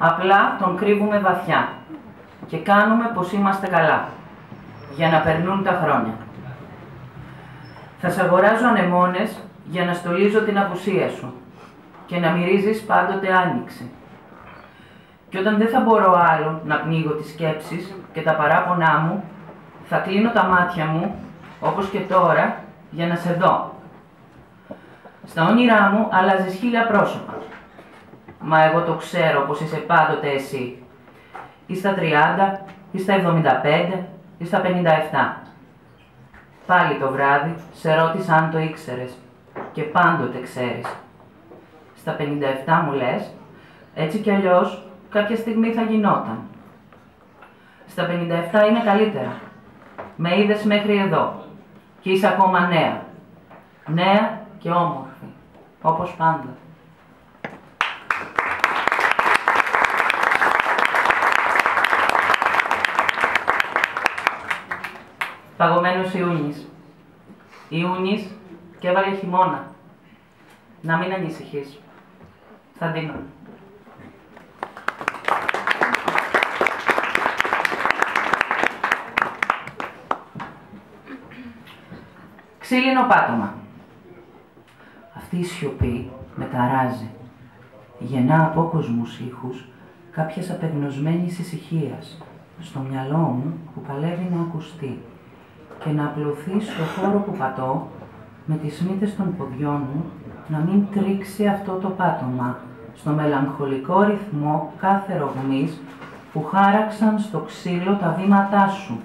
Απλά τον κρύβουμε βαθιά και κάνουμε πως είμαστε καλά, για να περνούν τα χρόνια. Θα σ' αγοράζω ανεμόνες για να στολίζω την απουσία σου και να μυρίζεις πάντοτε άνοιξη. Και όταν δεν θα μπορώ άλλο να πνίγω τις σκέψεις και τα παράπονά μου, θα κλείνω τα μάτια μου, όπως και τώρα, για να σε δω. Στα όνειρά μου αλλάζεις 1000 πρόσωπα. Μα εγώ το ξέρω πως είσαι πάντοτε εσύ. Ή στα 30, ή στα 75, ή στα 57. Πάλι το βράδυ σε ρώτησα αν το ήξερες και πάντοτε ξέρεις. Στα 57 μου λες, έτσι κι αλλιώς κάποια στιγμή θα γινόταν. Στα 57 είναι καλύτερα. Με είδες μέχρι εδώ και είσαι ακόμα νέα. Νέα και όμορφη, όπως πάντα. Παγωμένος Ιούνις. Ιούνις και έβαλε χειμώνα. Να μην ανησυχείς. Θα δίνω. Ξύλινο πάτωμα. Αυτή η σιωπή με ταράζει. Γεννά απόκοσμους ήχους κάποιας απεγνωσμένης ησυχίας στο μυαλό μου που παλεύει να ακουστεί και να απλωθεί στο χώρο που πατώ με τις μύτες των ποδιών μου να μην τρίξει αυτό το πάτωμα στο μελαγχολικό ρυθμό κάθε ρογμής που χάραξαν στο ξύλο τα βήματά σου.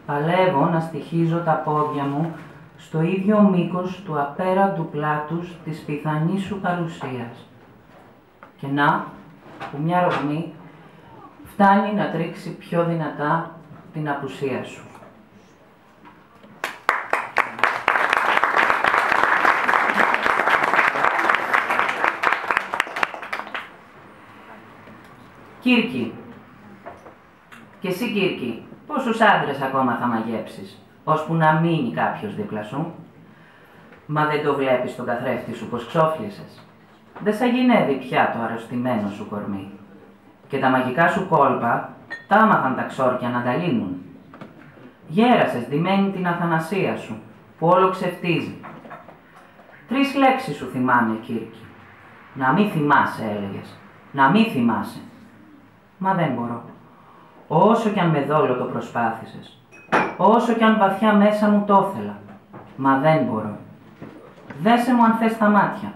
Παλεύω να στοιχίζω τα πόδια μου στο ίδιο μήκος του απέραντου πλάτους της πιθανής σου παρουσίας. Και να, που μια ρογμή φτάνει να τρίξει πιο δυνατά την απουσία σου. Κύρκη. Και εσύ, Κύρκη, πόσους άντρες ακόμα θα μαγέψεις, ώσπου να μείνει κάποιος δίπλα σου? Μα δεν το βλέπεις στον καθρέφτη σου πως ξόφλησες? Δεν σαγηνεύει πια το αρρωστημένο σου κορμί. Και τα μαγικά σου κόλπα τα άμαθαν τα ξόρκια να τα λύνουν. Γέρασες ντυμένη την αθανασία σου, που όλο ξεφτίζει. 3 λέξεις σου θυμάμαι, Κύρκη. Να μη θυμάσαι, έλεγες. Να μη θυμάσαι. Μα δεν μπορώ. Όσο κι αν με δόλο το προσπάθησες. Όσο κι αν βαθιά μέσα μου το ήθελα. Μα δεν μπορώ. Δέσε μου αν θες τα μάτια.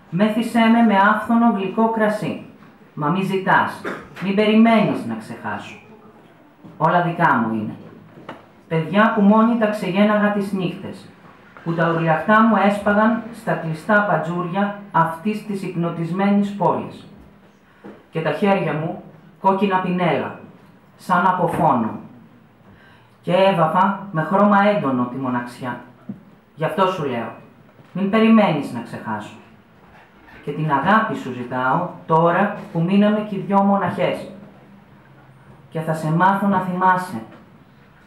Μέθησέ με άφθονο γλυκό κρασί. Μα μη ζητάς, μη περιμένεις να ξεχάσω. Όλα δικά μου είναι. Παιδιά που μόνοι τα ξεγέναγα τις νύχτες, που τα ουρλιαχτά μου έσπαγαν στα κλειστά πατζούρια αυτής της υπνοτισμένης πόλης. Και τα χέρια μου κόκκινα πινέλα, σαν από φόνο. Και έβαφα με χρώμα έντονο τη μοναξιά. Γι' αυτό σου λέω, μην περιμένεις να ξεχάσω. Και την αγάπη σου ζητάω τώρα που μείναμε κι οι 2 μοναχές. Και θα σε μάθω να θυμάσαι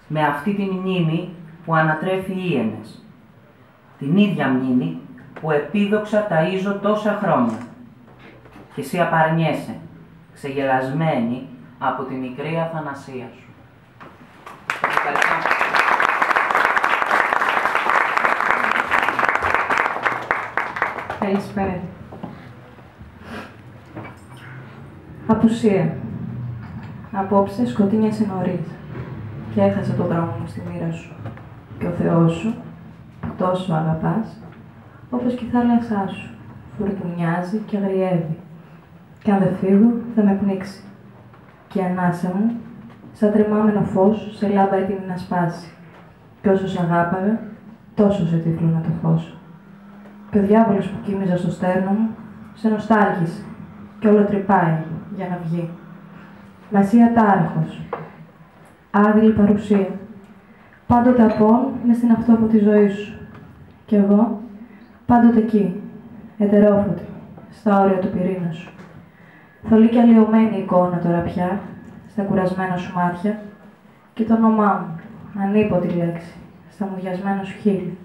με αυτή τη μνήμη που ανατρέφει ίενες. Την ίδια μνήμη που επίδοξα ταΐζω τόσα χρόνια. Και εσύ απαρνιέσαι, ξεγελασμένη από τη μικρή αθανασία σου. Καλησπέρα. Απουσία. Απόψε σκοτίνιασε νωρίς και έχασε το δρόμο μου στη μοίρα σου. Και ο Θεός σου, που τόσο αγαπάς, όπως και η θάλασσά σου, φουρτουνιάζει και αγριεύει. Και αν δεν φύγω, θα με πνίξει. Και η ανάσα μου, σαν τρεμάμενο φως, σε λάμπα έτοιμη να σπάσει. Και όσο σ' αγάπαγα, τόσο σε τύφλωνα το φως. Και ο διάβολος που κοίμιζα στο στέρνο μου, σε νοστάλγησε και όλο τρυπάει για να βγει. Μα εσύ ατάραχος, άδειλη παρουσία, πάντοτε απόν μες στην αυτό από τη ζωή σου. Κι εγώ, πάντοτε εκεί, ετερόφωτη, στα όρια του πυρήνα σου. Θολή και αλλοιωμένη εικόνα τώρα πια, στα κουρασμένα σου μάτια, και το όνομά μου, ανίποτη λέξη, στα μουδιασμένα σου χείλη.